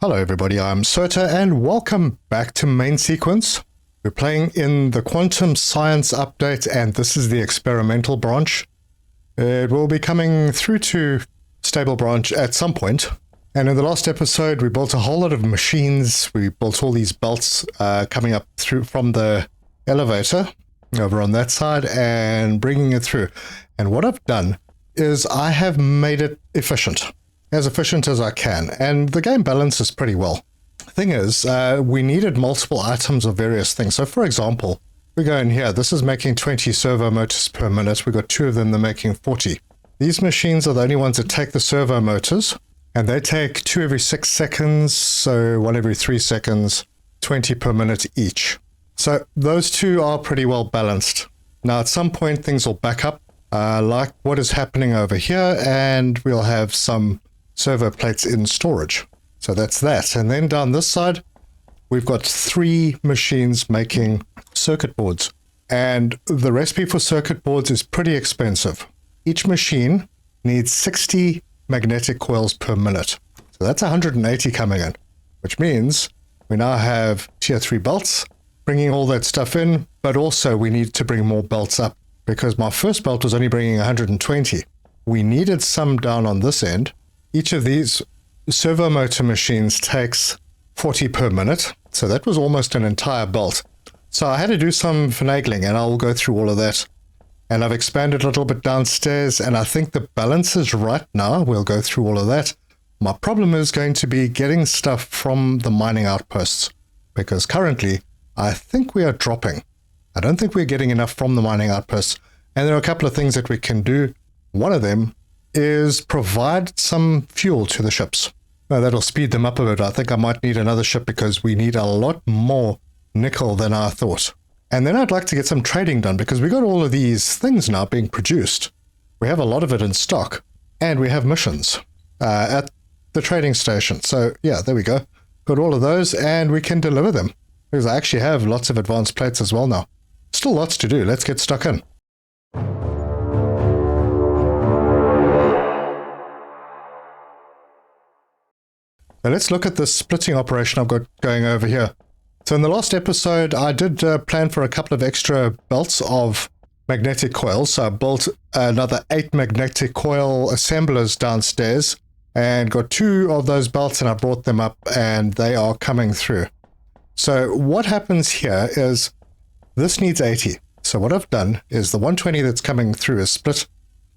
Hello everybody, I'm Sota and welcome back to Main Sequence. We're playing in the Quantum Science update and this is the experimental branch. It will be coming through to stable branch at some point. And in the last episode we built a whole lot of machines. We built all these belts coming up through from the elevator over on that side and bringing it through. And what I've done is I have made it efficient as I can, and the game balances pretty well. The thing is, we needed multiple items of various things. So for example, we go in here, this is making 20 servo motors per minute. We've got two of them, they're making 40. These machines are the only ones that take the servo motors, and they take 2 every 6 seconds, so 1 every 3 seconds, 20 per minute each. So those two are pretty well balanced. Now at some point things will back up, like what is happening over here, and we'll have some servo plates in storage. So that's that. And then down this side, we've got 3 machines making circuit boards. And the recipe for circuit boards is pretty expensive. Each machine needs 60 magnetic coils per minute. So that's 180 coming in, which means we now have tier 3 belts, bringing all that stuff in, but also we need to bring more belts up because my first belt was only bringing 120. We needed some down on this end. Each of these servo motor machines takes 40 per minute, so that was almost an entire belt. So I had to do some finagling, and I'll go through all of that. And I've expanded a little bit downstairs, and I think the balance is right now. We'll go through all of that. My problem is going to be getting stuff from the mining outposts, because currently I think we are dropping. I don't think we're getting enough from the mining outposts, and there are a couple of things that we can do. One of them is provide some fuel to the ships. Now, that'll speed them up a bit. I think I might need another ship because we need a lot more nickel than I thought. And then I'd like to get some trading done because we got all of these things now being produced. We have a lot of it in stock and we have missions at the trading station. So yeah, there we go. Got all of those and we can deliver them because I actually have lots of advanced plates as well now. Still lots to do. Let's get stuck in. Now let's look at the splitting operation I've got going over here. So in the last episode, I did plan for a couple of extra belts of magnetic coils. So I built another 8 magnetic coil assemblers downstairs and got 2 of those belts and I brought them up and they are coming through. So what happens here is this needs 80. So what I've done is the 120 that's coming through is split.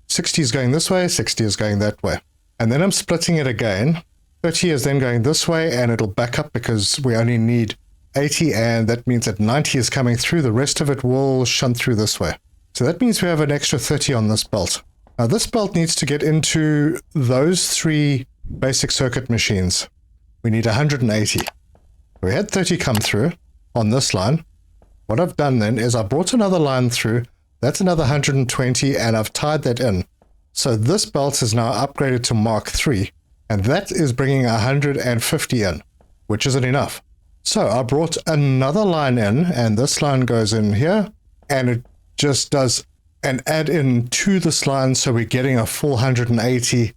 60 is going this way, 60 is going that way. And then I'm splitting it again. 30 is then going this way and it'll back up because we only need 80 and that means that 90 is coming through. The rest of it will shunt through this way. So that means we have an extra 30 on this belt. Now this belt needs to get into those 3 basic circuit machines. We need 180. We had 30 come through on this line. What I've done then is I brought another line through. That's another 120 and I've tied that in. So this belt is now upgraded to Mark III. And that is bringing 150 in, which isn't enough. So I brought another line in, and this line goes in here, and it just does an add in to this line, so we're getting a full 180.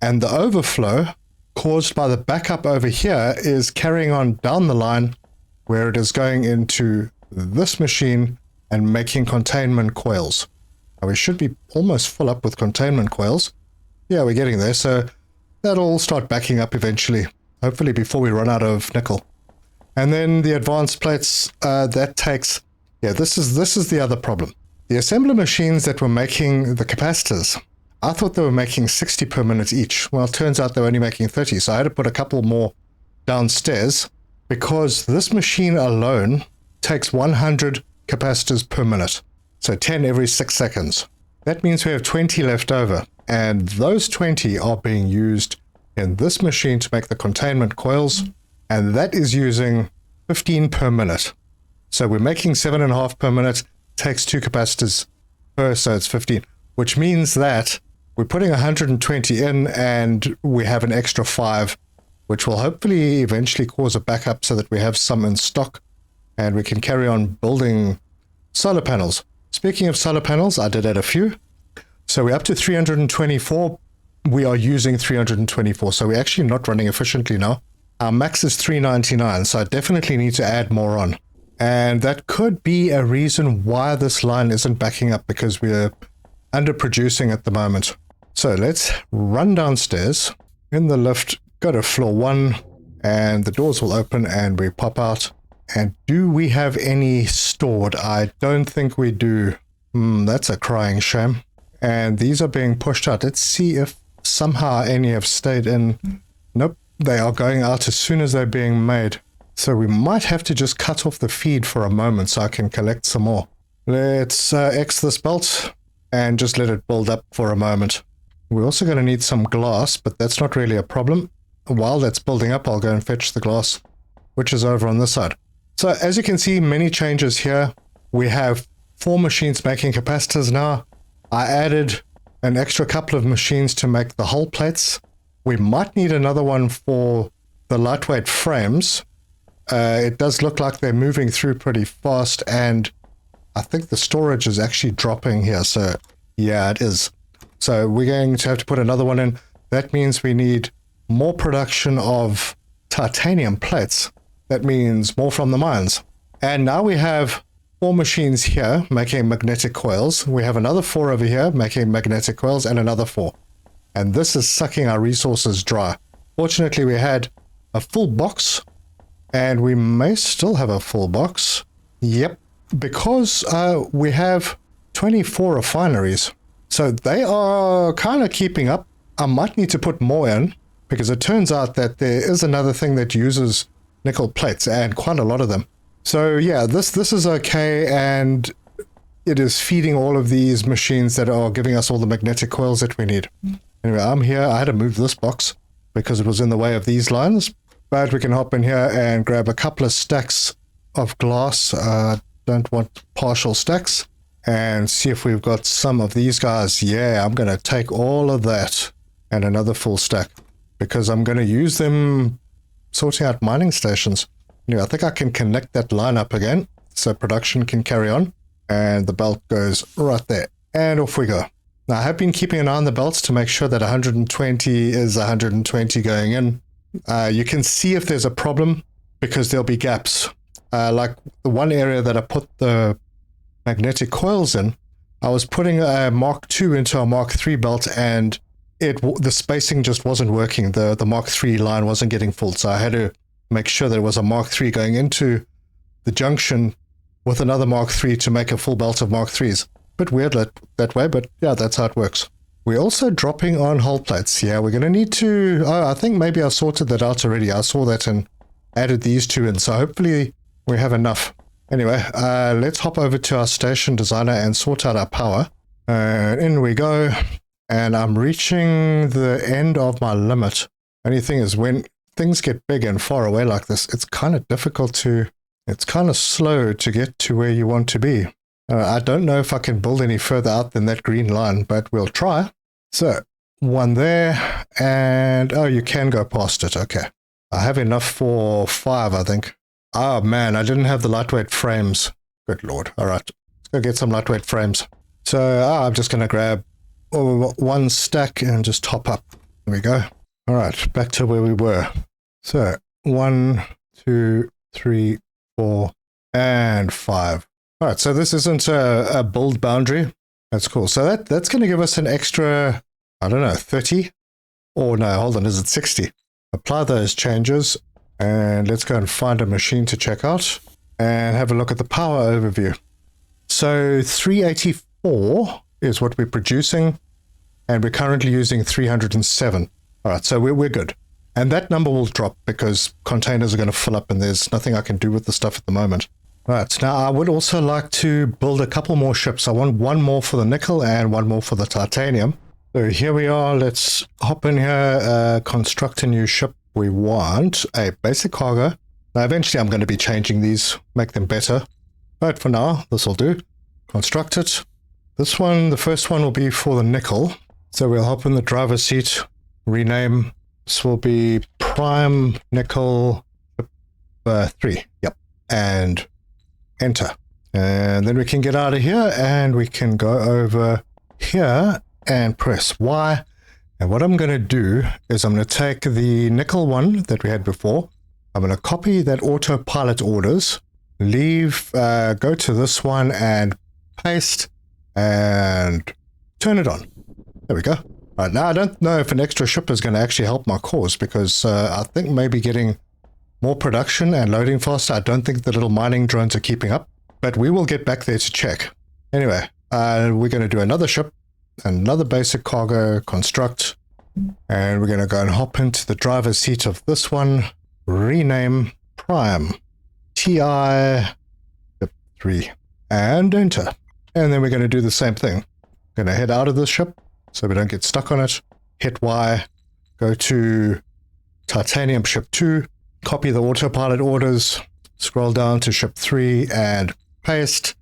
And the overflow caused by the backup over here is carrying on down the line, where it is going into this machine and making containment coils. Now we should be almost full up with containment coils. Yeah, we're getting there. So that'll start backing up eventually, hopefully before we run out of nickel. And then the advanced plates, that takes, yeah, this is the other problem. The assembler machines that were making the capacitors, I thought they were making 60 per minute each. Well, it turns out they were only making 30, so I had to put a couple more downstairs because this machine alone takes 100 capacitors per minute. So 10 every 6 seconds. That means we have 20 left over. And those 20 are being used in this machine to make the containment coils, and that is using 15 per minute. So we're making 7.5 per minute, takes 2 capacitors per, so it's 15, which means that we're putting 120 in and we have an extra 5, which will hopefully eventually cause a backup so that we have some in stock and we can carry on building solar panels. Speaking of solar panels, I did add a few. So we're up to 324. We are using 324, so we're actually not running efficiently now. Our max is 399, so I definitely need to add more on. And that could be a reason why this line isn't backing up, because we're underproducing at the moment. So let's run downstairs in the lift, go to floor 1, and the doors will open and we pop out. And do we have any stored? I don't think we do. That's a crying shame. And these are being pushed out. Let's see if somehow any have stayed in. Nope, they are going out as soon as they're being made. So we might have to just cut off the feed for a moment so I can collect some more. Let's X this belt and just let it build up for a moment. We're also going to need some glass, but that's not really a problem. While that's building up, I'll go and fetch the glass, which is over on this side. So as you can see, many changes here. We have 4 machines making capacitors now. I added an extra couple of machines to make the hull plates. We might need another one for the lightweight frames. It does look like they're moving through pretty fast, and I think the storage is actually dropping here. So yeah, it is. So we're going to have to put another one in. That means we need more production of titanium plates. That means more from the mines. And now we have 4 machines here making magnetic coils. We have another 4 over here making magnetic coils, and another 4. And this is sucking our resources dry. Fortunately, we had a full box, and we may still have a full box. Yep, because we have 24 refineries. So they are kind of keeping up. I might need to put more in, because it turns out that there is another thing that uses nickel plates, and quite a lot of them. So yeah, this is okay, and it is feeding all of these machines that are giving us all the magnetic coils that we need. Anyway, I'm here. I had to move this box because it was in the way of these lines, but we can hop in here and grab a couple of stacks of glass. Don't want partial stacks, and see if we've got some of these guys. Yeah, I'm going to take all of that and another full stack, because I'm going to use them sorting out mining stations. Anyway, I think I can connect that line up again so production can carry on. And the belt goes right there. And off we go. Now, I have been keeping an eye on the belts to make sure that 120 is 120 going in. You can see if there's a problem, because there'll be gaps. Like the one area that I put the magnetic coils in, I was putting a Mark II into a Mark III belt, and the spacing just wasn't working. The Mark III line wasn't getting full, so I had to make sure there was a Mark III going into the junction with another Mark III to make a full belt of Mark IIIs. Bit weird that way, but yeah, that's how it works. We're also dropping on hull plates. Yeah, we're going to need to... Oh, I think maybe I sorted that out already. I saw that and added these 2 in, so hopefully we have enough. Anyway, let's hop over to our station designer and sort out our power. In we go. And I'm reaching the end of my limit. Only thing is, when things get big and far away like this, it's kind of difficult to... It's kind of slow to get to where you want to be. I don't know if I can build any further out than that green line, but we'll try. So, 1 there, and... Oh, you can go past it. Okay. I have enough for 5, I think. Oh, man, I didn't have the lightweight frames. Good lord. All right. Let's go get some lightweight frames. So, I'm just going to grab 1 stack and just top up. There we go. All right, back to where we were. So 1, 2, 3, 4, and 5. All right, so this isn't a build boundary. That's cool. So that's going to give us an extra, I don't know, 30? Or no, hold on, is it 60? Apply those changes, and let's go and find a machine to check out and have a look at the power overview. So 384 is what we're producing, and we're currently using 307. All right, so we're good. And that number will drop because containers are going to fill up and there's nothing I can do with the stuff at the moment. All right, now I would also like to build a couple more ships. I want 1 more for the nickel and 1 more for the titanium. So here we are. Let's hop in here, construct a new ship. We want a basic cargo. Now, eventually I'm going to be changing these, make them better. But for now, this will do. Construct it. This one, the first one will be for the nickel. So we'll hop in the driver's seat, rename. This will be Prime Nickel 3. Yep. And enter. And then we can get out of here and we can go over here and press Y. And what I'm going to do is I'm going to take the nickel one that we had before. I'm going to copy that autopilot orders, leave, go to this one and paste and turn it on. There we go. Right, now I don't know if an extra ship is going to actually help my cause, because I think maybe getting more production and loading faster, I don't think the little mining drones are keeping up, but we will get back there to check. Anyway, we're going to do another ship, another basic cargo, construct, and we're going to go and hop into the driver's seat of this one, rename Prime, TI 3, and enter. And then we're going to do the same thing. Going to head out of this ship so we don't get stuck on it, hit Y, go to Titanium Ship 2, copy the autopilot orders, scroll down to Ship 3 and paste,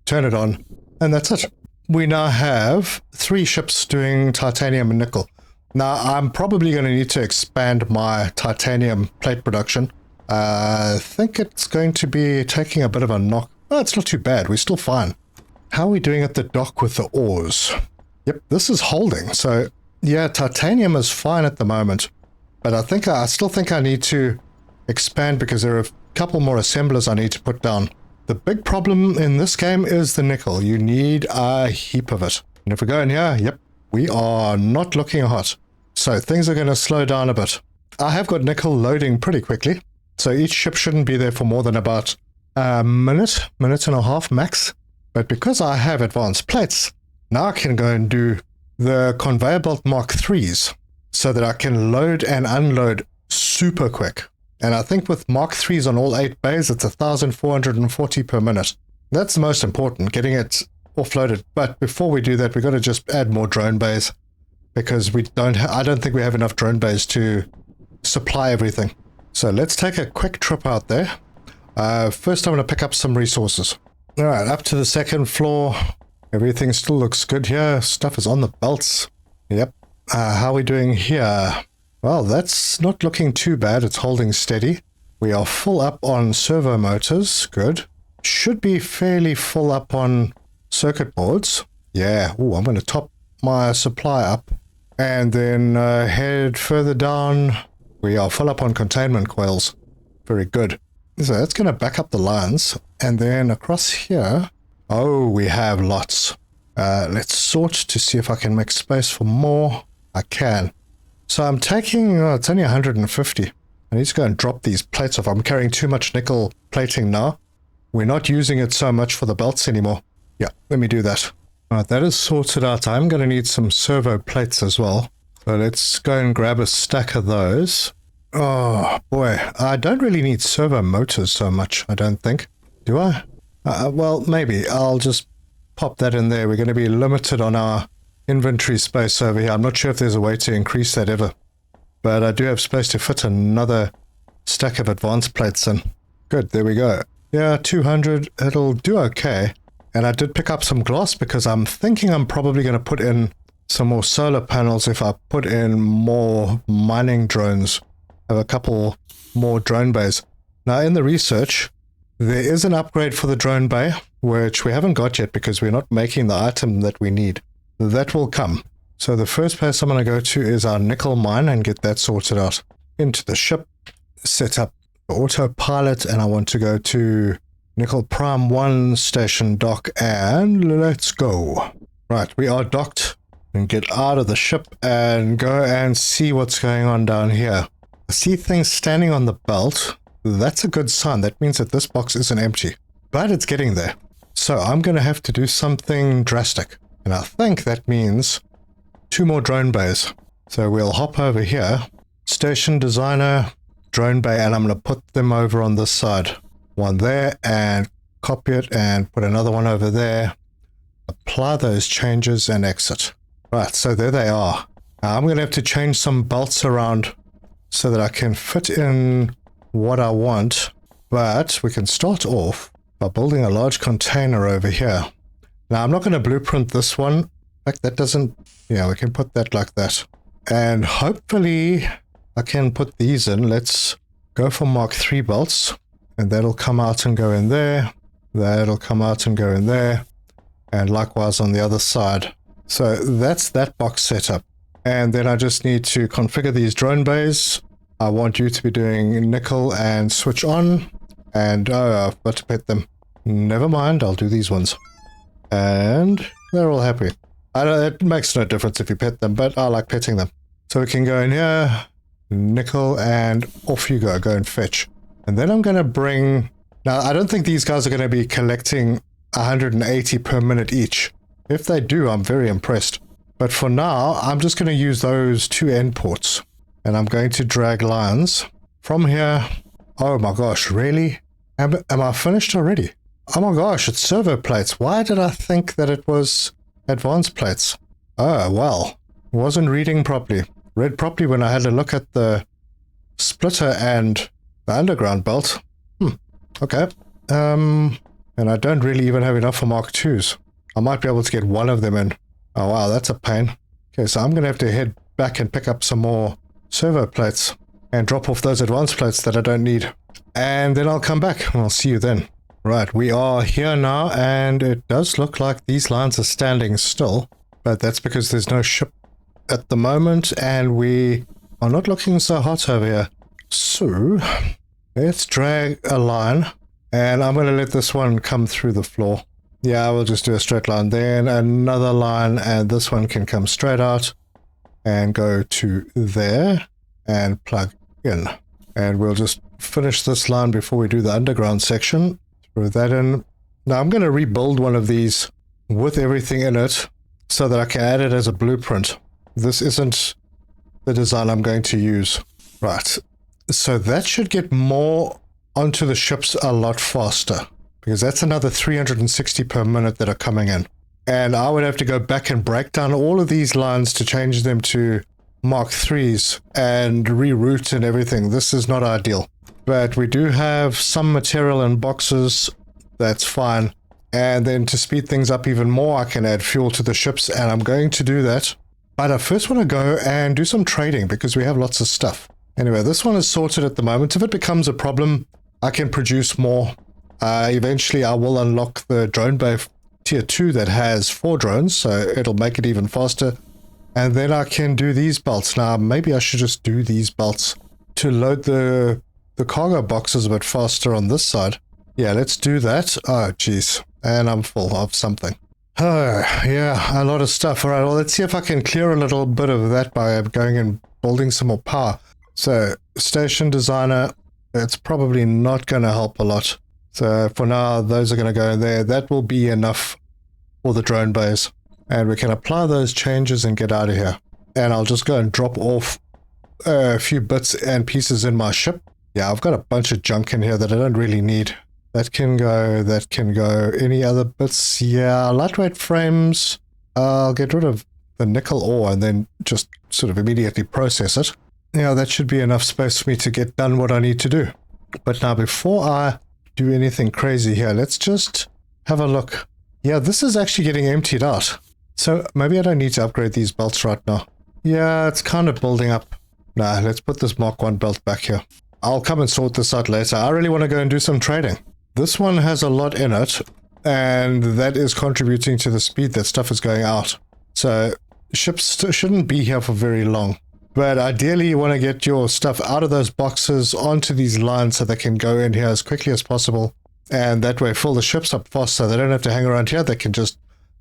turn it on, and that's it. We now have 3 ships doing titanium and nickel. Now, I'm probably going to need to expand my titanium plate production. I think it's going to be taking a bit of a knock. Oh, it's not too bad. We're still fine. How are we doing at the dock with the ores? Yep, this is holding. So, yeah, titanium is fine at the moment. But I still think I need to expand because there are a couple more assemblers I need to put down. The big problem in this game is the nickel. You need a heap of it. And if we go in here, yep, we are not looking hot. So things are going to slow down a bit. I have got nickel loading pretty quickly. So each ship shouldn't be there for more than about a minute and a half max. But because I have advanced plates, now I can go and do the conveyor belt Mark 3s so that I can load and unload super quick. And I think with Mark 3s on all 8 bays, it's 1,440 per minute. That's the most important, getting it offloaded. But before we do that, we've got to just add more drone bays, because I don't think we have enough drone bays to supply everything. So let's take a quick trip out there. First, I'm going to pick up some resources. All right, up to the 2nd floor. Everything still looks good here. Stuff is on the belts. Yep. How are we doing here? Well, that's not looking too bad. It's holding steady. We are full up on servo motors. Good. Should be fairly full up on circuit boards. Yeah. Ooh, I'm going to top my supply up. And then head further down. We are full up on containment coils. Very good. So that's going to back up the lines. And then across here, oh, we have lots. Let's sort to see if I can make space for more. I can. So I'm taking, it's only 150. I need to go and drop these plates off. I'm carrying too much nickel plating now. We're not using it so much for the belts anymore. Yeah, let me do that. All right, that is sorted out. I'm going to need some servo plates as well. So let's go and grab a stack of those. Oh, boy. I don't really need servo motors so much, I don't think. Do I? Well, maybe. I'll just pop that in there. We're going to be limited on our inventory space over here. I'm not sure if there's a way to increase that ever. But I do have space to fit another stack of advanced plates in. Good, there we go. Yeah, 200. It'll do okay. And I did pick up some glass because I'm thinking I'm probably going to put in some more solar panels if I put in more mining drones. I have a couple more drone bays. Now, in the research, there is an upgrade for the drone bay, which we haven't got yet because we're not making the item that we need. That will come. So the first place I'm going to go to is our nickel mine and get that sorted out. Into the ship, set up the autopilot, and I want to go to Nickel Prime 1 station dock, and let's go. Right, we are docked. And get out of the ship and go and see what's going on down here. I see things standing on the belt. That's a good sign. That means that this box isn't empty. But it's getting there. So I'm going to have to do something drastic. And I think that means 2 more drone bays. So we'll hop over here. Station designer, drone bay, and I'm going to put them over on this side. One there, and copy it and put another one over there. Apply those changes and exit. Right, so there they are. Now I'm going to have to change some belts around so that I can fit in what I want. But we can start off by building a large container over here. Now I'm not going to blueprint this one. In fact, that doesn't... Yeah, we can put that like that. And hopefully I can put these in. Let's go for Mark 3 belts. And that'll come out and go in there. That'll come out and go in there. And likewise on the other side. So that's that box setup. And then I just need to configure these drone bays. I want you to be doing nickel and switch on. And I've got to pet them. Never mind, I'll do these ones. And they're all happy. It makes no difference if you pet them, but I like petting them. So we can go in here, nickel, and off you go. Go and fetch. And then I'm going to bring... Now, I don't think these guys are going to be collecting 180 per minute each. If they do, I'm very impressed. But for now, I'm just going to use those 2 end ports. And I'm going to drag lines from here. Oh my gosh, really? Am I finished already? Oh my gosh, it's servo plates. Why did I think that it was advanced plates? Oh, well, wasn't reading properly. Read properly when I had a look at the splitter and the underground belt. Okay. And I don't really even have enough for Mark IIs. I might be able to get one of them in. Oh wow, that's a pain. Okay, so I'm going to have to head back and pick up some more servo plates and drop off those advanced plates that I don't need. And then I'll come back and I'll see you then. Right, we are here now, and it does look like these lines are standing still, but that's because there's no ship at the moment, and we are not looking so hot over here. So, let's drag a line, and I'm going to let this one come through the floor. Yeah, I will just do a straight line, then another line, and this one can come straight out and go to there and plug in. And we'll just finish this line before we do the underground section. Throw that in. Now I'm going to rebuild one of these with everything in it so that I can add it as a blueprint. This isn't the design I'm going to use. Right. So that should get more onto the ships a lot faster, because that's another 360 per minute that are coming in. And I would have to go back and break down all of these lines to change them to Mark IIIs and reroute and everything. This is not ideal. But we do have some material in boxes. That's fine. And then to speed things up even more, I can add fuel to the ships, and I'm going to do that. But I first want to go and do some trading because we have lots of stuff. Anyway, this one is sorted at the moment. If it becomes a problem, I can produce more. Eventually, I will unlock the drone bay tier 2 that has 4 drones, so it'll make it even faster. And then I can do these belts. Now, maybe I should just do these belts to load the cargo boxes a bit faster on this side. Yeah, let's do that. Oh, jeez. And I'm full of something. Oh, yeah, a lot of stuff. All right, well, let's see if I can clear a little bit of that by going and building some more power. So, station designer, it's probably not going to help a lot. So, for now, those are going to go in there. That will be enough for the drone bays. And we can apply those changes and get out of here. And I'll just go and drop off a few bits and pieces in my ship. Yeah, I've got a bunch of junk in here that I don't really need. That can go, that can go. Any other bits? Yeah, lightweight frames. I'll get rid of the nickel ore and then just sort of immediately process it. Yeah, that should be enough space for me to get done what I need to do. But now before I do anything crazy here, let's just have a look. Yeah, this is actually getting emptied out. So maybe I don't need to upgrade these belts right now. Yeah, it's kind of building up. Nah, let's put this Mark 1 belt back here. I'll come and sort this out later. I really want to go and do some trading. This one has a lot in it, and that is contributing to the speed that stuff is going out. So ships shouldn't be here for very long. But ideally you want to get your stuff out of those boxes onto these lines so they can go in here as quickly as possible. And that way fill the ships up faster. They don't have to hang around here. They can just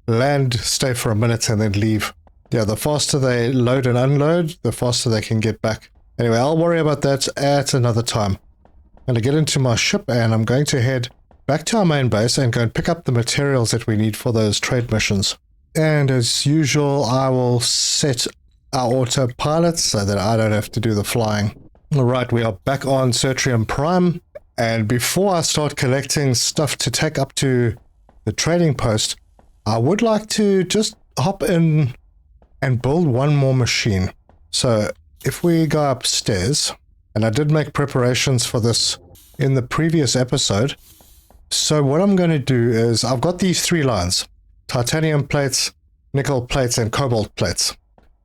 land, stay for a minute, and then leave. Yeah, the faster they load and unload, the faster they can get back. Anyway, I'll worry about that at another time. I'm going to get into my ship, and I'm going to head back to our main base and go and pick up the materials that we need for those trade missions. And as usual, I will set our autopilot so that I don't have to do the flying. Alright, we are back on Certrium Prime, and before I start collecting stuff to take up to the trading post, I would like to just hop in and build one more machine. So if we go upstairs, and I did make preparations for this in the previous episode, so what I'm going to do is I've got these 3 lines: titanium plates, nickel plates, and cobalt plates.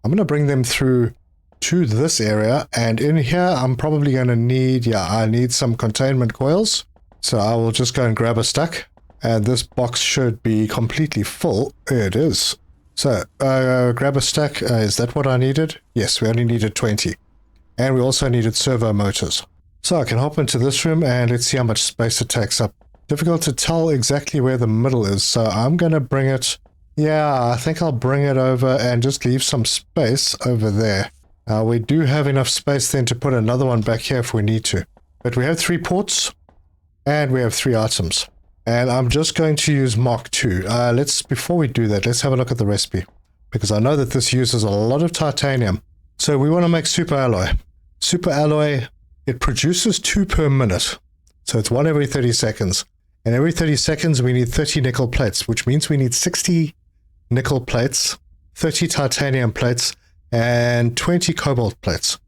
I'm going to bring them through to this area, and in here I'm probably going to need, I need some containment coils. So I will just go and grab a stack, and this box should be completely full. It is. So, grab a stack. Is that what I needed? Yes, we only needed 20. And we also needed servo motors. So I can hop into this room and let's see how much space it takes up. Difficult to tell exactly where the middle is, so I'm going to bring it... Yeah, I think I'll bring it over and just leave some space over there. We do have enough space then to put another one back here if we need to. But we have 3 ports and we have 3 items. And I'm just going to use Mark II. Before we do that, let's have a look at the recipe. Because I know that this uses a lot of titanium. So we want to make superalloy. Superalloy, it produces 2 per minute. So it's 1 every 30 seconds. And every 30 seconds we need 30 nickel plates, which means we need 60 nickel plates, 30 titanium plates, and 20 cobalt plates.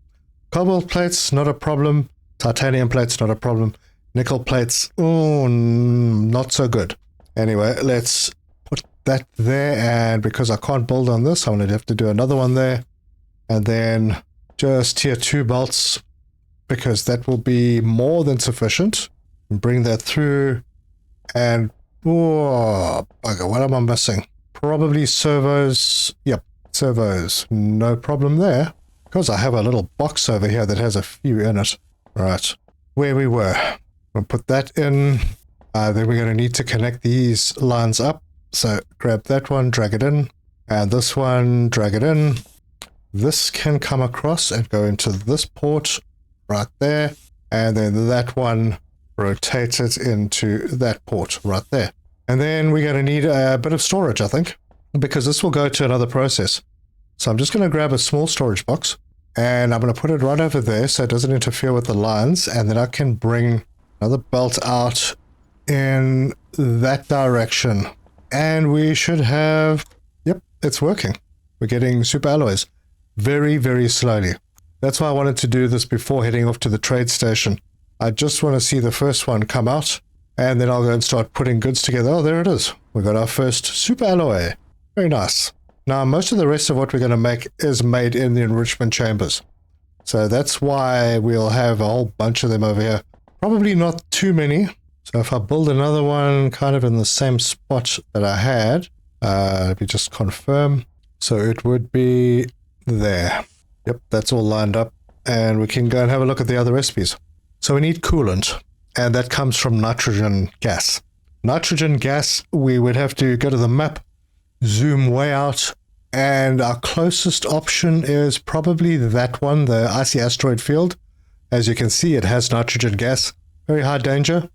Cobalt plates, not a problem. Titanium plates, not a problem. Nickel plates, oh, not so good. Anyway, let's put that there, and because I can't build on this, I'm going to have to do another one there. And then just tier 2 bolts, because that will be more than sufficient. Bring that through, and oh, bugger, what am I missing? Probably servos. Yep, servos, no problem there. Because I have a little box over here that has a few in it. Right, where we were. We'll put that in. Then we're going to need to connect these lines up. So grab that one, drag it in. And this one, drag it in. This can come across and go into this port right there. And then that one, rotate it into that port right there. And then we're going to need a bit of storage, I think, because this will go to another process. So I'm just going to grab a small storage box. And I'm going to put it right over there so it doesn't interfere with the lines. And then I can bring another belt out in that direction. And we should have... Yep, it's working. We're getting superalloys very, very slowly. That's why I wanted to do this before heading off to the trade station. I just want to see the first one come out. And then I'll go and start putting goods together. Oh, there it is. We got our first superalloy. Very nice. Now, most of the rest of what we're going to make is made in the enrichment chambers. So that's why we'll have a whole bunch of them over here. Probably not too many. So if I build another one kind of in the same spot that I had, let me just confirm. So it would be there. Yep, that's all lined up. And we can go and have a look at the other recipes. So we need coolant, and that comes from nitrogen gas. Nitrogen gas, we would have to go to the map, zoom way out, and our closest option is probably that one, the icy asteroid field. As you can see, it has nitrogen gas. Very high danger.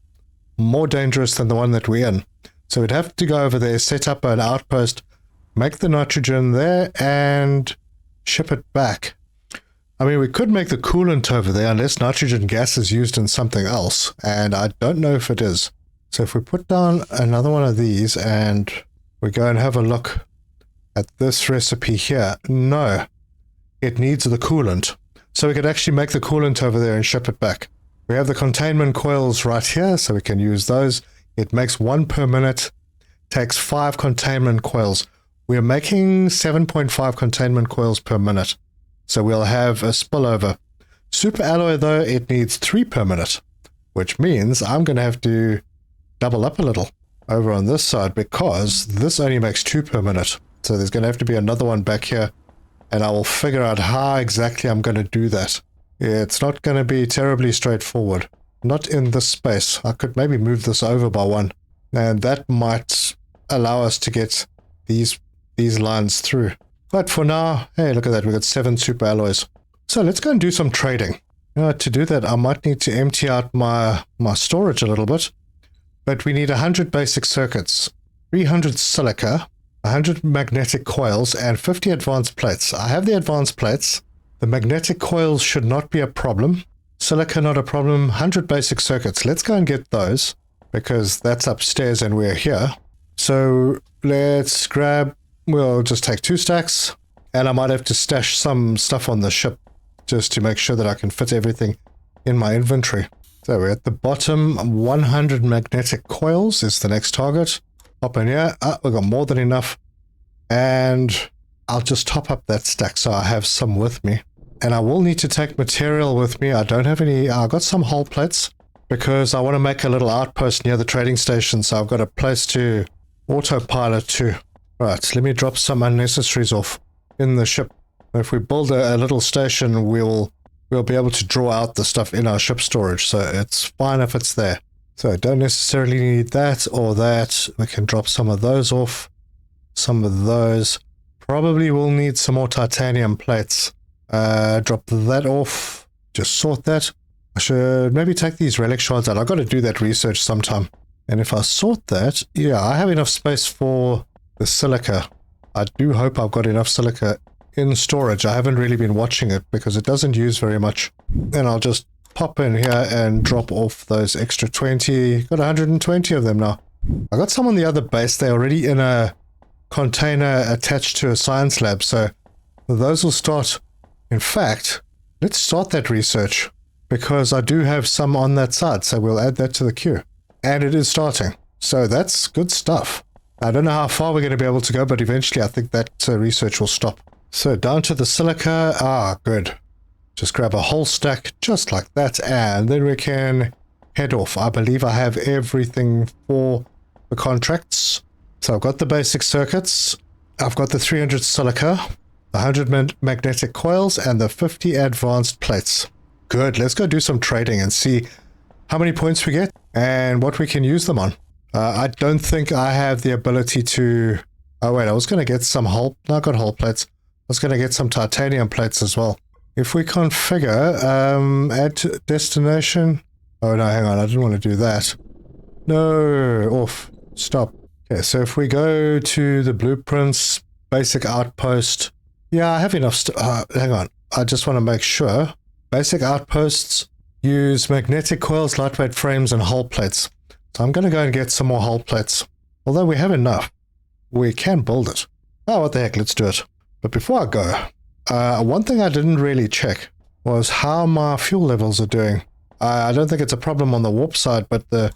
More dangerous than the one that we're in. So we'd have to go over there, set up an outpost, make the nitrogen there, and ship it back. I mean, we could make the coolant over there unless nitrogen gas is used in something else, and I don't know if it is. So if we put down another one of these and we go and have a look at this recipe here, no, it needs the coolant. So we could actually make the coolant over there and ship it back. We have the containment coils right here, so we can use those. It makes 1 per minute, takes 5 containment coils. We're making 7.5 containment coils per minute. So we'll have a spillover. Superalloy, though, it needs 3 per minute, which means I'm going to have to double up a little over on this side because this only makes 2 per minute. So there's going to have to be another one back here, and I will figure out how exactly I'm going to do that. It's not going to be terribly straightforward. Not in this space. I could maybe move this over by 1, and that might allow us to get these lines through. But for now, hey, look at that. We've got 7 superalloys. So let's go and do some trading. To do that, I might need to empty out my storage a little bit. But we need 100 basic circuits, 300 silica, 100 magnetic coils, and 50 advanced plates. I have the advanced plates. The magnetic coils should not be a problem. Silica, not a problem. 100 basic circuits. Let's go and get those, because that's upstairs and we're here. So let's grab... We'll just take 2 stacks, and I might have to stash some stuff on the ship just to make sure that I can fit everything in my inventory. So we're at the bottom. 100 magnetic coils is the next target. Hop in here. We've got more than enough. And I'll just top up that stack so I have some with me. And I will need to take material with me. I don't have any... I've got some hull plates because I want to make a little outpost near the trading station, so I've got a place to autopilot to. Right, let me drop some unnecessaries off in the ship. If we build a little station, we'll be able to draw out the stuff in our ship storage, so it's fine if it's there. So don't necessarily need that or that. We can drop some of those off. Some of those. Probably will need some more titanium plates. Drop that off. Just sort that. I should maybe take these relic shards out. I've got to do that research sometime. And if I sort that, yeah, I have enough space for the silica. I do hope I've got enough silica in storage. I haven't really been watching it because it doesn't use very much. And I'll just pop in here and drop off those extra 20. Got 120 of them now. I got some on the other base. They're already in a container attached to a science lab, so those will start. In fact, let's start that research because I do have some on that side, so we'll add that to the queue. And it is starting, so that's good stuff. I don't know how far we're going to be able to go, but eventually I think that research will stop. So down to the silica. Ah, good. Just grab a whole stack just like that, and then we can head off. I believe I have everything for the contracts. So I've got the basic circuits, I've got the 300 silica, the 100 magnetic coils, and the 50 advanced plates. Good, let's go do some trading and see how many points we get and what we can use them on. I don't think I have the ability to... Oh wait, I was going to get some hull... No, I got hull plates. I was going to get some titanium plates as well. If we configure, add to destination... Oh no, hang on, I didn't want to do that. No, off. Stop. Okay, so if we go to the blueprints, basic outpost... Yeah, I have enough... hang on, I just want to make sure. Basic outposts use magnetic coils, lightweight frames, and hull plates. So I'm going to go and get some more hull plates. Although we have enough, we can build it. Oh, what the heck, let's do it. But before I go, one thing I didn't really check was how my fuel levels are doing. I don't think it's a problem on the warp side, but the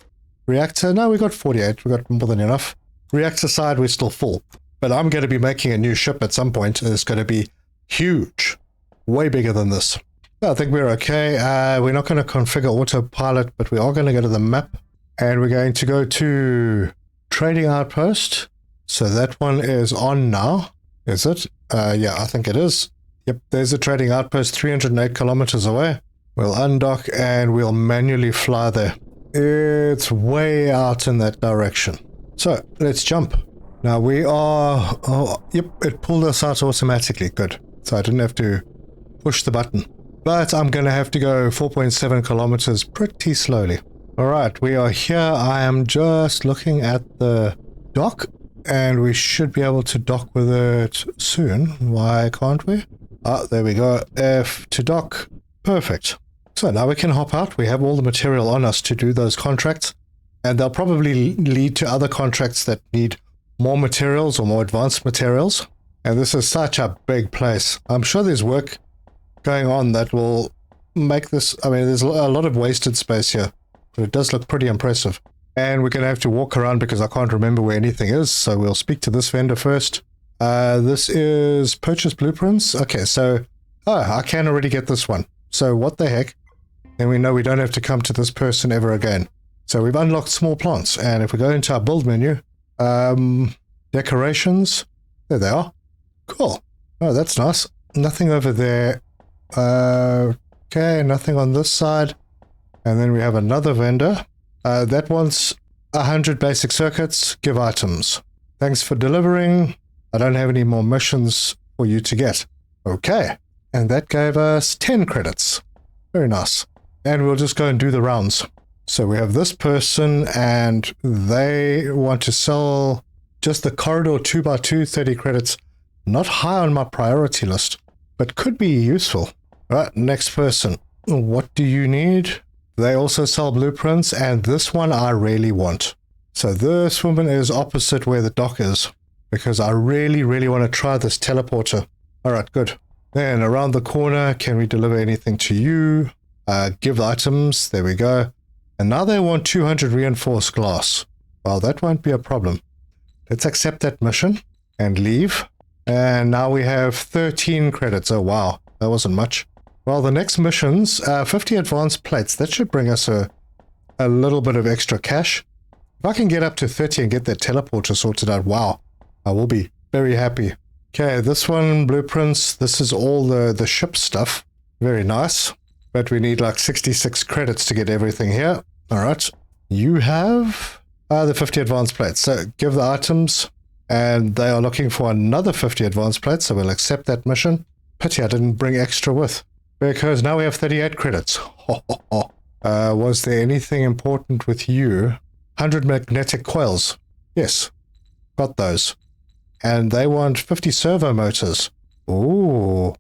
reactor... No, we got 48. We got more than enough. Reactor side, we're still full. But I'm going to be making a new ship at some point, and it's going to be huge. Way bigger than this. I think we're okay. We're not going to configure autopilot, but we are going to go to the map. And we're going to go to trading outpost. So that one is on now. Is it? Yeah, I think it is. Yep, there's a trading outpost 308 kilometers away. We'll undock and we'll manually fly there. It's way out in that direction. So let's jump. Now we are... Oh, yep, it pulled us out automatically. Good. So I didn't have to push the button. But I'm going to have to go 4.7 kilometers pretty slowly. Alright, we are here. I am just looking at the dock, and we should be able to dock with it soon. Why can't we? Ah, there we go. F to dock. Perfect. So now we can hop out. We have all the material on us to do those contracts, and they'll probably lead to other contracts that need more materials or more advanced materials. And this is such a big place. I'm sure there's work going on that will make this... I mean, there's a lot of wasted space here. But it does look pretty impressive. And we're going to have to walk around because I can't remember where anything is. So we'll speak to this vendor first. This is purchase blueprints. Okay, so... Oh, I can already get this one. So what the heck? And we know we don't have to come to this person ever again. So we've unlocked small plants. And if we go into our build menu... decorations. There they are. Cool. Oh, that's nice. Nothing over there. Okay, nothing on this side. And then we have another vendor. That wants 100 basic circuits. Give items. Thanks for delivering. I don't have any more missions for you to get. Okay. And that gave us 10 credits. Very nice. And we'll just go and do the rounds. So we have this person, and they want to sell just the corridor 2x2, 30 credits. Not high on my priority list, but could be useful. All right, next person. What do you need? They also sell blueprints, and this one I really want. So this woman is opposite where the dock is, because I really, really want to try this teleporter. All right, good. Then around the corner, can we deliver anything to you? Give items. There we go. And now they want 200 reinforced glass. Well, that won't be a problem. Let's accept that mission and leave. And now we have 13 credits. Oh, wow. That wasn't much. Well, the next missions, 50 advanced plates. That should bring us a little bit of extra cash. If I can get up to 30 and get that teleporter sorted out, wow. I will be very happy. Okay, this one, blueprints. This is all the ship stuff. Very nice. But we need like 66 credits to get everything here. All right. You have the 50 advanced plates. So give the items, and they are looking for another 50 advanced plates, so we'll accept that mission. Pity I didn't bring extra with, because now we have 38 credits. Was there anything important with you? 100 magnetic coils. Yes, got those. And they want 50 servo motors. Ooh.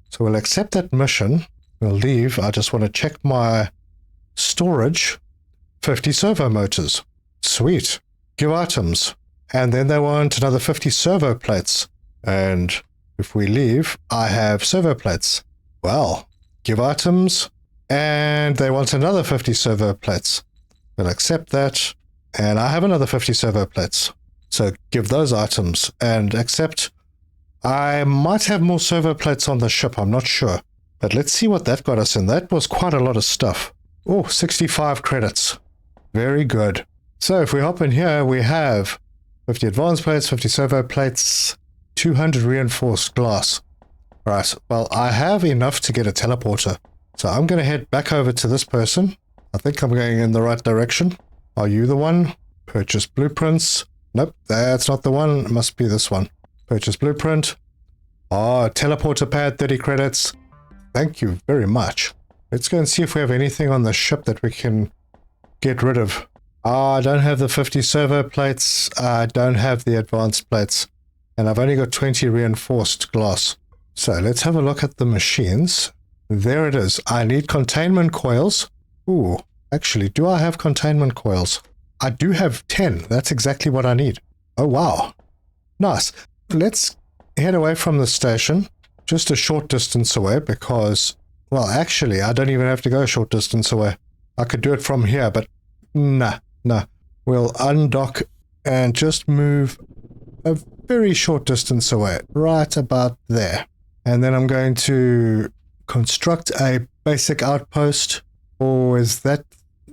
So we'll accept that mission. We'll leave. I just want to check my storage. 50 servo motors. Sweet. Give items. And then they want another 50 servo plates. And if we leave, I have servo plates. Well, give items. And they want another 50 servo plates. We'll accept that. And I have another 50 servo plates. So give those items and accept. I might have more servo plates on the ship, I'm not sure. But let's see what that got us in. That was quite a lot of stuff. Oh, 65 credits. Very good. So if we hop in here, we have 50 advanced plates, 50 servo plates, 200 reinforced glass. Right, well, I have enough to get a teleporter. So I'm going to head back over to this person. I think I'm going in the right direction. Are you the one? Purchase blueprints. Nope, that's not the one. It must be this one. Purchase blueprint. Oh, teleporter pad, 30 credits. Thank you very much. Let's go and see if we have anything on the ship that we can get rid of. I don't have the 50 servo plates. I don't have the advanced plates. And I've only got 20 reinforced glass. So let's have a look at the machines. There it is. I need containment coils. Ooh, actually, do I have containment coils? I do have 10. That's exactly what I need. Oh, wow. Nice. Let's head away from the station, just a short distance away, because, well, actually, I don't even have to go a short distance away. I could do it from here, but nah. We'll undock and just move a very short distance away, right about there. And then I'm going to construct a basic outpost, or is that...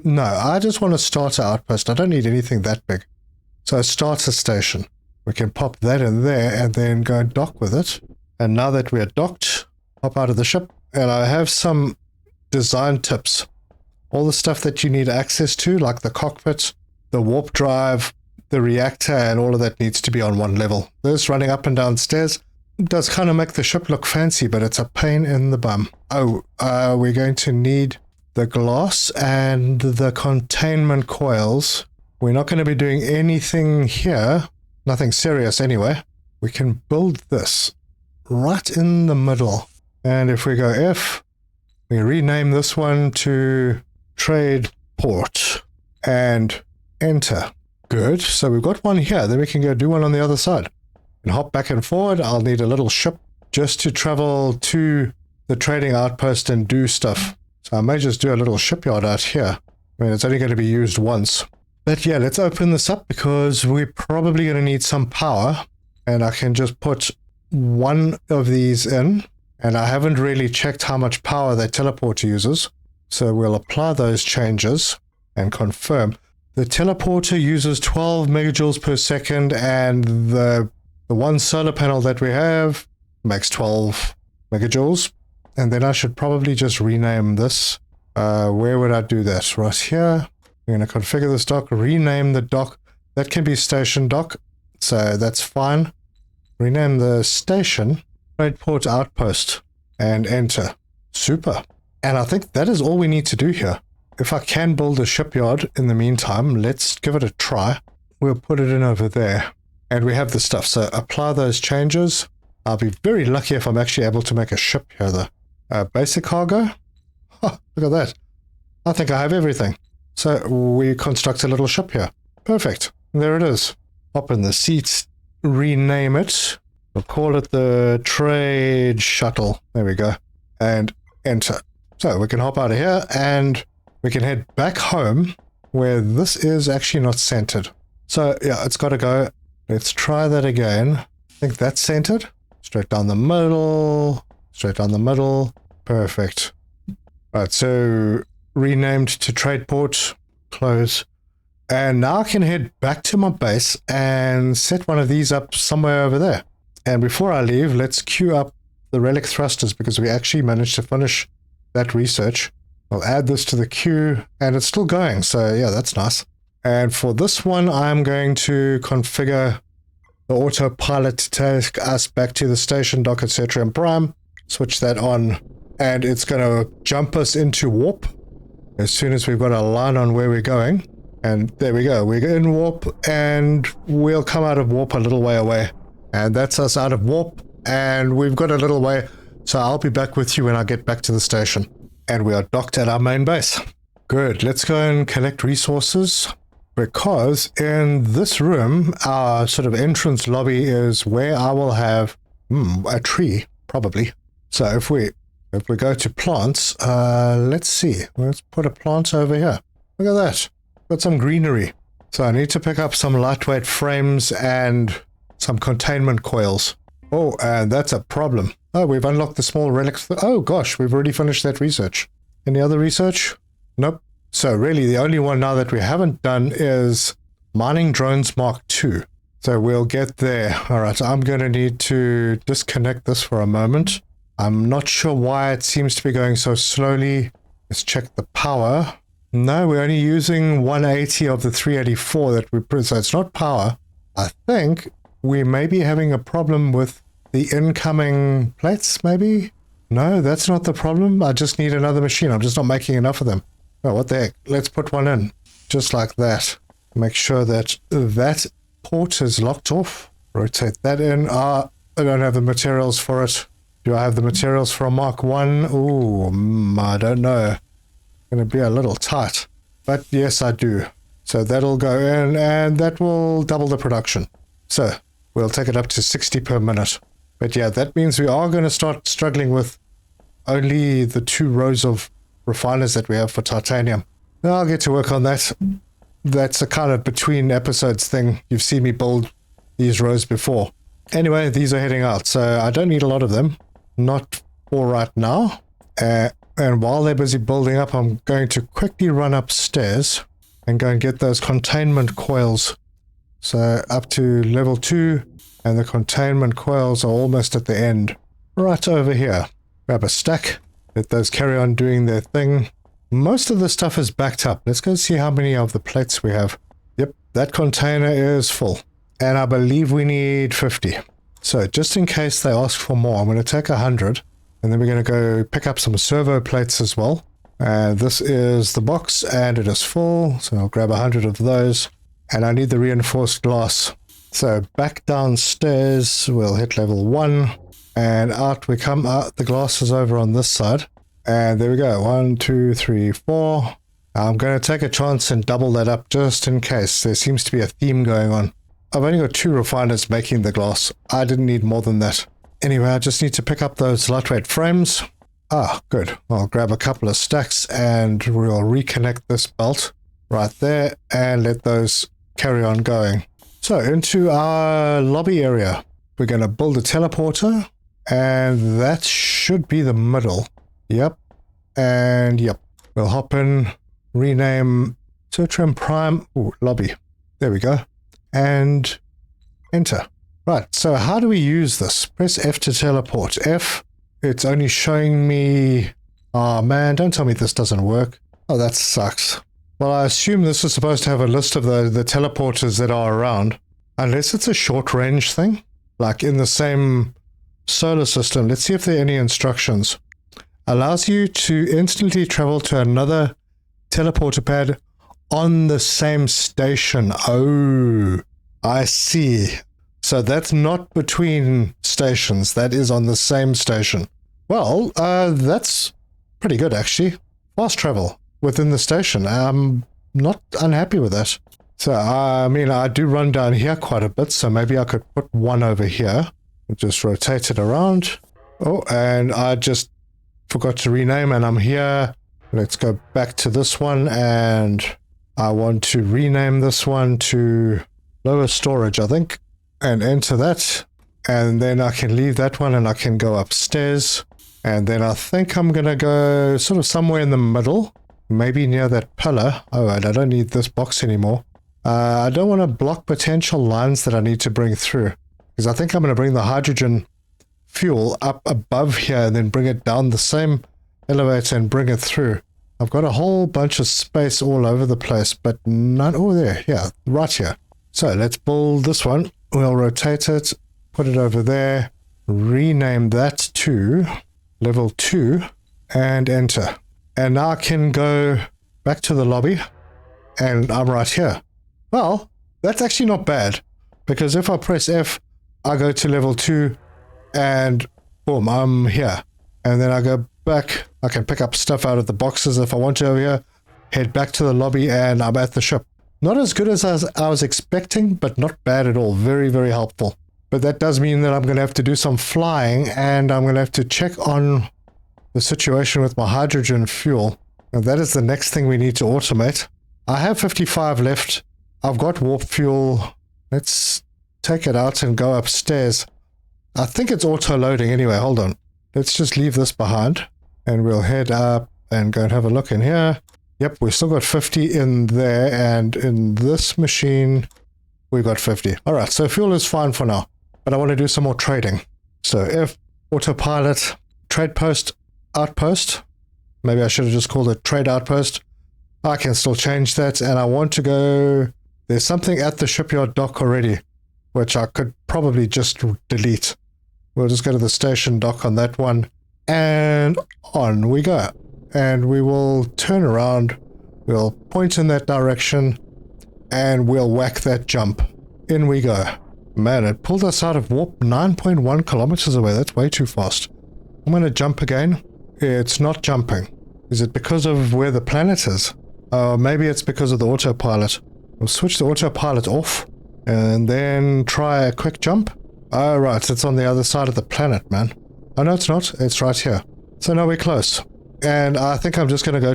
No, I just want a starter outpost. I don't need anything that big. So a starter station. We can pop that in there and then go and dock with it. And now that we're docked, hop out of the ship. And I have some design tips. All the stuff that you need access to, like the cockpit, the warp drive, the reactor, and all of that needs to be on one level. This running up and down stairs does kind of make the ship look fancy, but it's a pain in the bum. Oh, we're going to need the glass and the containment coils. We're not going to be doing anything here. Nothing serious anyway. We can build this right in the middle. And if we go F, we rename this one to Trade Port and enter. Good. So we've got one here. Then we can go do one on the other side. And hop back and forward. I'll need a little ship just to travel to the trading outpost and do stuff. So I may just do a little shipyard out here. I mean, it's only going to be used once. But yeah, let's open this up because we're probably going to need some power. And I can just put one of these in. And I haven't really checked how much power that teleporter uses. So we'll apply those changes and confirm. The teleporter uses 12 megajoules per second, and the one solar panel that we have makes 12 megajoules. And then I should probably just rename this. Where would I do that? Right here. I'm going to configure this dock, rename the dock. That can be station dock, so that's fine. Rename the station Tradeport Outpost and enter. Super. And I think that is all we need to do here. If I can build a shipyard in the meantime, let's give it a try. We'll put it in over there. And we have the stuff, so apply those changes. I'll be very lucky if I'm actually able to make a ship here though. Basic cargo? Huh, look at that. I think I have everything. So we construct a little ship here. Perfect. There it is. Hop in the seats, rename it. We'll call it the Trade Shuttle. There we go. And enter. So we can hop out of here and we can head back home where this is actually not centered. So yeah, it's got to go. Let's try that again. I think that's centered. Straight down the middle. Straight down the middle. Perfect. Right, so renamed to Tradeport. Close. And now I can head back to my base and set one of these up somewhere over there. And before I leave, let's queue up the relic thrusters because we actually managed to finish that research. I'll add this to the queue and it's still going. So yeah, that's nice. And for this one, I'm going to configure the autopilot to take us back to the station dock, etc. and Prime. Switch that on and it's going to jump us into warp as soon as we've got a line on where we're going. And there we go. We're in warp and we'll come out of warp a little way away. And that's us out of warp and we've got a little way. So I'll be back with you when I get back to the station. And we are docked at our main base. Good. Let's go and collect resources. Because in this room, our sort of entrance lobby is where I will have a tree, probably. So if we go to plants, let's see. Let's put a plant over here. Look at that. Got some greenery. So I need to pick up some lightweight frames and some containment coils. Oh, and that's a problem. Oh, we've unlocked the small relics. Oh gosh, we've already finished that research. Any other research? Nope. So really the only one now that we haven't done is mining drones Mark II. So we'll get there. All right, I'm going to need to disconnect this for a moment. I'm not sure why it seems to be going so slowly. Let's check the power. No, we're only using 180 of the 384 that we put, so it's not power. I think we may be having a problem with the incoming plates, maybe? No, that's not the problem. I just need another machine. I'm just not making enough of them. Oh, what the heck? Let's put one in. Just like that. Make sure that that port is locked off. Rotate that in. I don't have the materials for it. Do I have the materials for a Mark I? Ooh, I don't know. Going to be a little tight. But yes, I do. So that'll go in and that will double the production. So we'll take it up to 60 per minute. But yeah, that means we are going to start struggling with only the 2 rows of refiners that we have for titanium. Now I'll get to work on that. That's a kind of between episodes thing. You've seen me build these rows before. Anyway, these are heading out, so I don't need a lot of them. Not for right now. And while they're busy building up, I'm going to quickly run upstairs and go and get those containment coils. So up to level 2, and the containment coils are almost at the end. Right over here. Grab a stack. Let those carry on doing their thing. Most of the stuff is backed up. Let's go see how many of the plates we have. Yep, that container is full. And I believe we need 50. So just in case they ask for more, I'm going to take 100. And then we're going to go pick up some servo plates as well. And this is the box and it is full. So I'll grab 100 of those. And I need the reinforced glass. So back downstairs, we'll hit level 1. And out we come. Out the glass is over on this side. And there we go. 1, 2, 3, 4. I'm going to take a chance and double that up just in case. There seems to be a theme going on. I've only got 2 refiners making the glass. I didn't need more than that. Anyway, I just need to pick up those lightweight frames. Ah, good. I'll grab a couple of stacks and we'll reconnect this belt right there and let those carry on going. So into our lobby area. We're going to build a teleporter and that should be the middle. Yep. And yep. We'll hop in, rename Search and Prime. Ooh, lobby. There we go. And enter. Right, so how do we use this? Press F to teleport. F, it's only showing me... Oh man, don't tell me this doesn't work. Oh, that sucks. Well, I assume this is supposed to have a list of the teleporters that are around. Unless it's a short range thing. Like in the same solar system. Let's see if there are any instructions. Allows you to instantly travel to another teleporter pad on the same station. Oh, I see. So that's not between stations. That is on the same station. Well, that's pretty good, actually. Fast travel within the station. I'm not unhappy with that. So, I mean, I do run down here quite a bit, so maybe I could put one over here. Just rotate it around. Oh, and I just forgot to rename, and I'm here. Let's go back to this one, and I want to rename this one to lower storage, I think. And enter that, and then I can leave that one and I can go upstairs, and then I think I'm gonna go sort of somewhere in the middle, maybe near that pillar. Oh, and I don't need this box anymore. I don't want to block potential lines that I need to bring through, because I think I'm going to bring the hydrogen fuel up above here and then bring it down the same elevator and bring it through. I've got a whole bunch of space all over the place, but not... Oh, there. Yeah, right here. So let's build this one. We'll rotate it, put it over there, rename that to level 2, and enter. And now I can go back to the lobby, and I'm right here. Well, that's actually not bad, because if I press F, I go to level 2, and boom, I'm here. And then I go back, I can pick up stuff out of the boxes if I want to over here, head back to the lobby, and I'm at the ship. Not as good as I was expecting, but not bad at all. Very, very helpful. But that does mean that I'm going to have to do some flying, and I'm going to have to check on the situation with my hydrogen fuel. And that is the next thing we need to automate. I have 55 left. I've got warp fuel. Let's take it out and go upstairs. I think it's auto-loading anyway. Hold on. Let's just leave this behind, and we'll head up and go and have a look in here. Yep, we've still got 50 in there, and in this machine, we've got 50. All right, so fuel is fine for now, but I want to do some more trading. So if autopilot, trade post, outpost, maybe I should have just called it trade outpost. I can still change that, and I want to go... There's something at the shipyard dock already, which I could probably just delete. We'll just go to the station dock on that one, and on we go. And we will turn around, we'll point in that direction, and we'll whack that jump. In we go. Man, it pulled us out of warp 9.1 kilometers away. That's way too fast. I'm going to jump again. It's not jumping. Is it because of where the planet is? Maybe it's because of the autopilot. We'll switch the autopilot off, and then try a quick jump. Oh, right, it's on the other side of the planet, man. Oh, no, it's not. It's right here. So now we're close. And I think I'm just going to go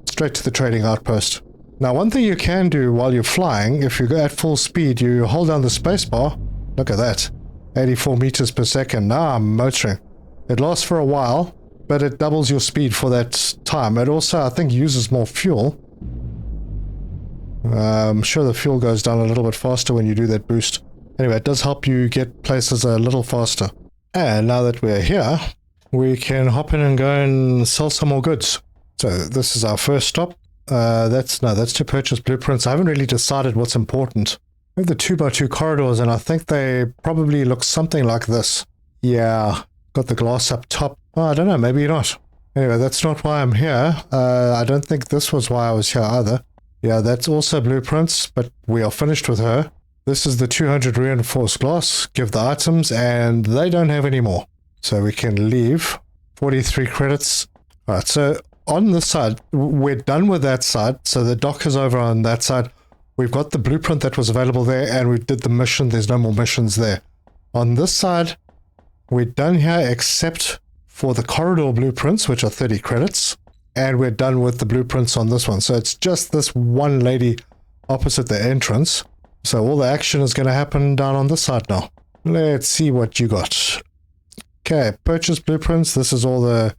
straight to the trading outpost. Now, one thing you can do while you're flying, if you go at full speed, you hold down the spacebar. Look at that. 84 meters per second. Now I'm motoring. It lasts for a while, but it doubles your speed for that time. It also, I think, uses more fuel. I'm sure the fuel goes down a little bit faster when you do that boost. Anyway, it does help you get places a little faster. And now that we're here, we can hop in and go and sell some more goods. So this is our first stop. That's to purchase blueprints. I haven't really decided what's important. We have the 2x2 corridors, and I think they probably look something like this. Yeah, got the glass up top. Oh, I don't know, maybe not. Anyway, that's not why I'm here. I don't think this was why I was here either. Yeah, that's also blueprints, but we are finished with her. This is the 200 reinforced glass. Give the items, and they don't have any more. So we can leave. 43 credits. All right, so on this side, we're done with that side. So the dock is over on that side. We've got the blueprint that was available there, and we did the mission. There's no more missions there. On this side, we're done here except for the corridor blueprints, which are 30 credits. And we're done with the blueprints on this one. So it's just this one lady opposite the entrance. So all the action is going to happen down on this side now. Let's see what you got. Okay, purchase blueprints. This is all the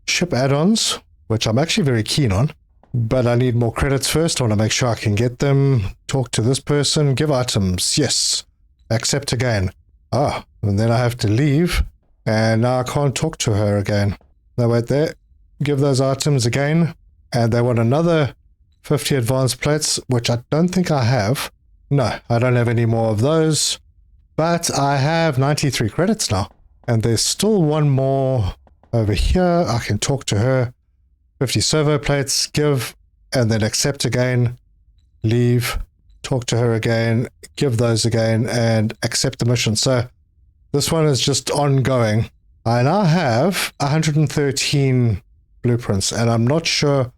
ship add-ons, which I'm actually very keen on. But I need more credits first. I want to make sure I can get them. Talk to this person. Give items. Yes. Accept again. Ah, and then I have to leave. And now I can't talk to her again. No, wait there. Give those items again. And they want another 50 advanced plates, which I don't think I have. No, I don't have any more of those. But I have 93 credits now. And there's still one more over here. I can talk to her. 50 servo plates, give, and then accept again. Leave, talk to her again, give those again, and accept the mission. So this one is just ongoing. I now have 113 blueprints, and I'm not sure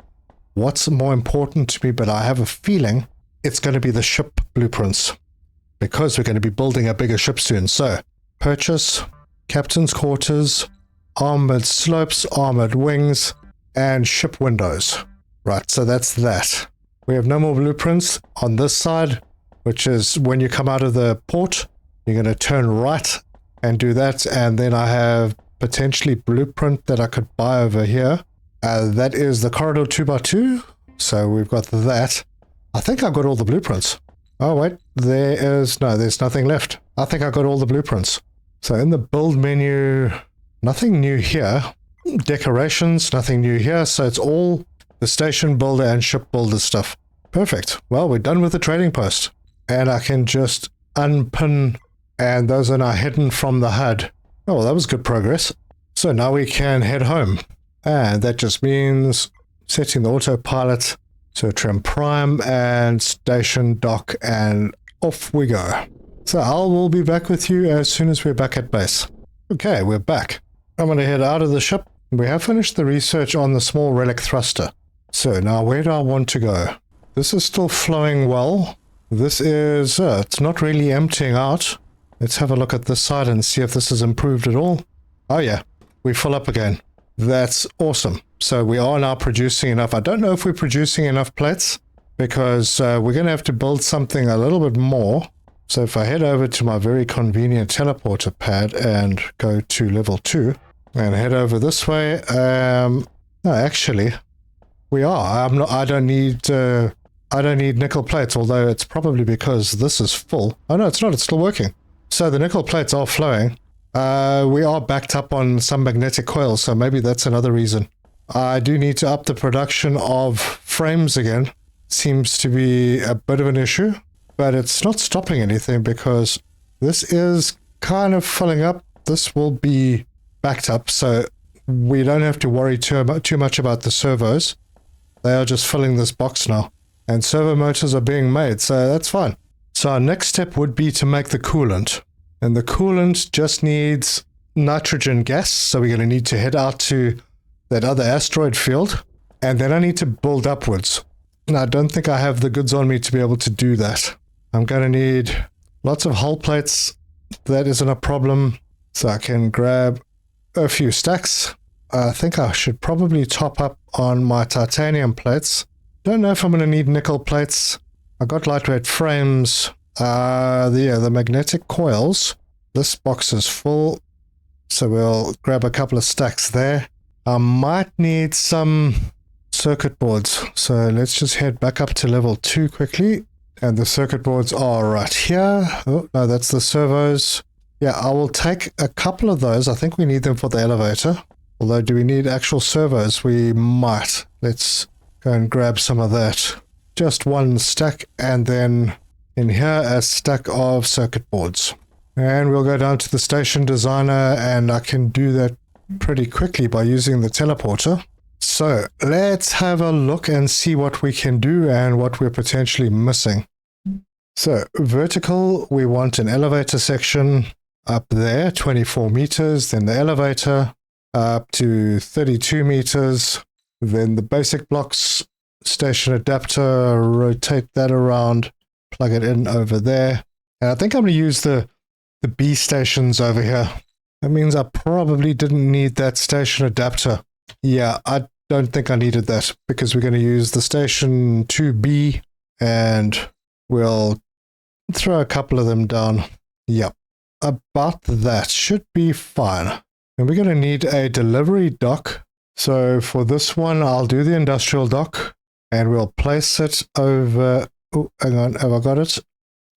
what's more important to me, but I have a feeling it's going to be the ship blueprints, because we're going to be building a bigger ship soon. So, purchase, captain's quarters, armored slopes, armored wings, and ship windows. Right, so that's that. We have no more blueprints on this side, which is when you come out of the port, you're going to turn right and do that, and then I have potentially blueprint that I could buy over here. That is the corridor 2x2, so we've got that. I think I've got all the blueprints. Oh, wait, there's nothing left. I think I got all the blueprints. So in the build menu, nothing new here. Decorations, nothing new here. So it's all the station builder and ship builder stuff. Perfect. Well, we're done with the trading post. And I can just unpin, and those are now hidden from the HUD. Oh, well, that was good progress. So now we can head home. And that just means setting the autopilot to trim prime and station dock, and off we go. So I will be back with you as soon as we're back at base. Okay, we're back. I'm going to head out of the ship. We have finished the research on the small relic thruster. So now where do I want to go? This is still flowing well. This is, it's not really emptying out. Let's have a look at this side and see if this has improved at all. Oh yeah, we fill up again. That's awesome. So we are now producing enough. I don't know if we're producing enough plates because we're going to have to build something a little bit more. So if I head over to my very convenient teleporter pad and go to level 2 and head over this way, no, actually, we are. I don't need nickel plates, although it's probably because this is full. Oh no, it's not. It's still working. So the nickel plates are flowing. We are backed up on some magnetic coils, so maybe that's another reason. I do need to up the production of frames again. Seems to be a bit of an issue, but it's not stopping anything because this is kind of filling up. This will be backed up, so we don't have to worry too much about the servos. They are just filling this box now, and servo motors are being made, so that's fine. So our next step would be to make the coolant, and the coolant just needs nitrogen gas, so we're going to need to head out to that other asteroid field, and then I need to build upwards. And I don't think I have the goods on me to be able to do that. I'm going to need lots of hull plates. That isn't a problem, so I can grab a few stacks. I think I should probably top up on my titanium plates. Don't know if I'm going to need nickel plates. I got lightweight frames. The magnetic coils. This box is full, so we'll grab a couple of stacks there. I might need some circuit boards, so let's just head back up to level 2 quickly. And the circuit boards are right here. Oh, no, that's the servos. Yeah, I will take a couple of those. I think we need them for the elevator. Although, do we need actual servos? We might. Let's go and grab some of that. Just one stack, and then in here a stack of circuit boards. And we'll go down to the station designer, and I can do that pretty quickly by using the teleporter. So let's have a look and see what we can do and what we're potentially missing. So vertical, we want an elevator section up there, 24 meters, then the elevator up to 32 meters, then the basic blocks, station adapter, rotate that around, plug it in over there. And I think I'm going to use the B stations over here. That means I probably didn't need that station adapter. Yeah, I don't think I needed that because we're going to use the station 2B and we'll throw a couple of them down. Yep, about that should be fine. And we're going to need a delivery dock. So for this one, I'll do the industrial dock and we'll place it over... Oh, hang on, have I got it?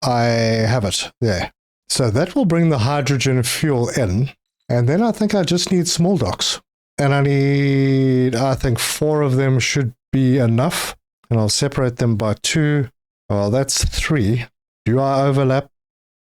I have it there. So that will bring the hydrogen fuel in. And then I think I just need small docks. And I think 4 of them should be enough. And I'll separate them by 2. Well, that's 3. Do I overlap?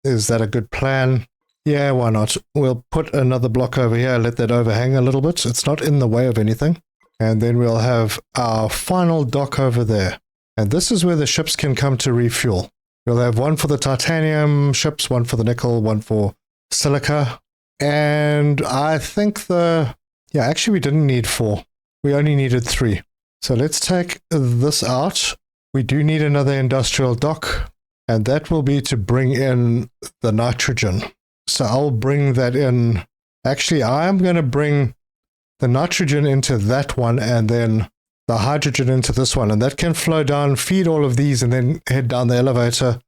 Is that a good plan? Yeah, why not? We'll put another block over here, let that overhang a little bit. It's not in the way of anything. And then we'll have our final dock over there. And this is where the ships can come to refuel. We'll have one for the titanium ships, one for the nickel, one for silica. And I think actually we didn't need 4. We only needed 3. So let's take this out. We do need another industrial dock, and that will be to bring in the nitrogen. So I'll bring that in. Actually, I'm going to bring the nitrogen into that one and then the hydrogen into this one. And that can flow down, feed all of these, and then head down the elevator.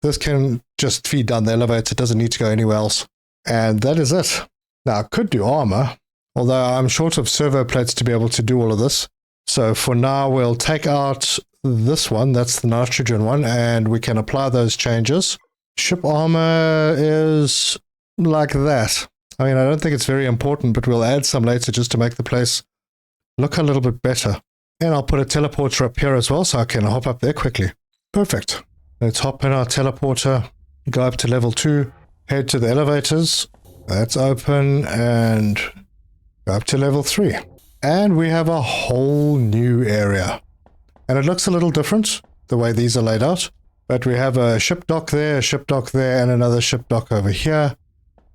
This can just feed down the elevator. It doesn't need to go anywhere else. And that is it. Now, I could do armor, although I'm short of servo plates to be able to do all of this. So for now, we'll take out this one. That's the nitrogen one, and we can apply those changes. Ship armor is like that. I mean, I don't think it's very important, but we'll add some later just to make the place look a little bit better. And I'll put a teleporter up here as well, so I can hop up there quickly. Perfect. Let's hop in our teleporter, go up to level 2, head to the elevators. That's open, and go up to level 3. And we have a whole new area. And it looks a little different, the way these are laid out. But we have a ship dock there, and another ship dock over here.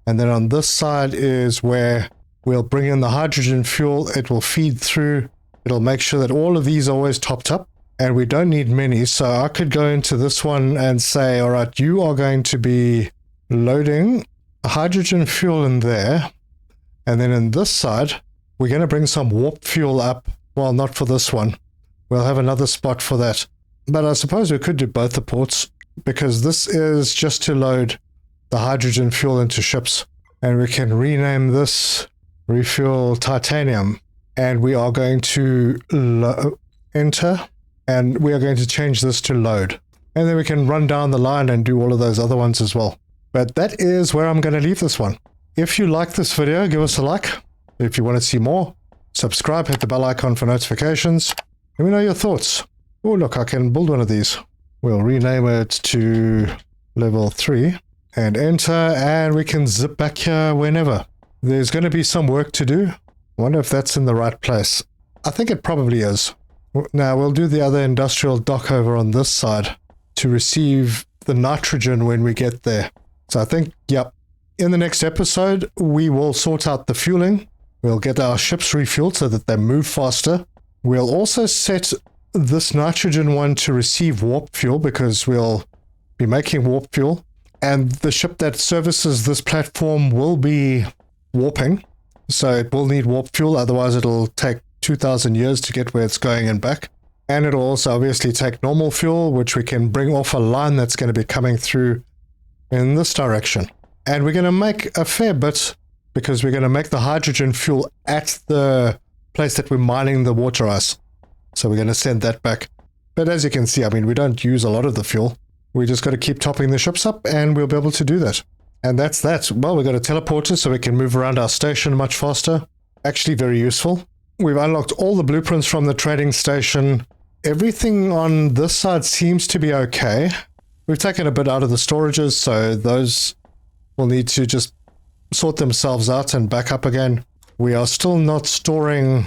And then on this side is where we'll bring in the hydrogen fuel. It will feed through. It'll make sure that all of these are always topped up. And we don't need many. So I could go into this one and say, all right, you are going to be loading hydrogen fuel in there. And then in this side, we're going to bring some warp fuel up. Well, not for this one. We'll have another spot for that. But I suppose we could do both the ports, because this is just to load the hydrogen fuel into ships. And we can rename this refuel titanium. And we are going to enter, and we are going to change this to load. And then we can run down the line and do all of those other ones as well. But that is where I'm going to leave this one. If you like this video, give us a like. If you want to see more, subscribe, hit the bell icon for notifications. Let me know your thoughts. Oh, look, I can build one of these. We'll rename it to level 3 and enter, and we can zip back here whenever. There's going to be some work to do. I wonder if that's in the right place. I think it probably is. Now, we'll do the other industrial dock over on this side to receive the nitrogen when we get there. So I think, yep. In the next episode, we will sort out the fueling. We'll get our ships refueled so that they move faster. We'll also set this nitrogen one to receive warp fuel, because we'll be making warp fuel. And the ship that services this platform will be warping. So it will need warp fuel, otherwise it'll take 2,000 years to get where it's going and back. And it'll also obviously take normal fuel, which we can bring off a line that's going to be coming through in this direction. And we're going to make a fair bit, because we're going to make the hydrogen fuel at the place that we're mining the water ice. So we're going to send that back. But as you can see, I mean, we don't use a lot of the fuel. We just got to keep topping the ships up, and we'll be able to do that. And that's that. Well, we've got a teleporter so we can move around our station much faster. Actually very useful. We've unlocked all the blueprints from the trading station. Everything on this side seems to be okay. We've taken a bit out of the storages, so those will need to just sort themselves out and back up again. We are still not storing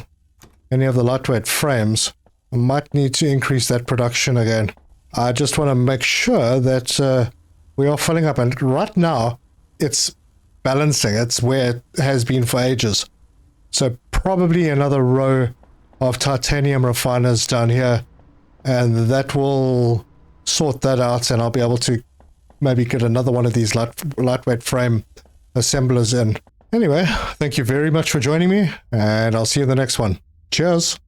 any of the lightweight frames. I might need to increase that production again. I just want to make sure that we are filling up, and right now it's balancing. It's where it has been for ages. So probably another row of titanium refiners down here, and that will sort that out, and I'll be able to maybe get another one of these lightweight frame assemblers in. Anyway, thank you very much for joining me, and I'll see you in the next one. Cheers!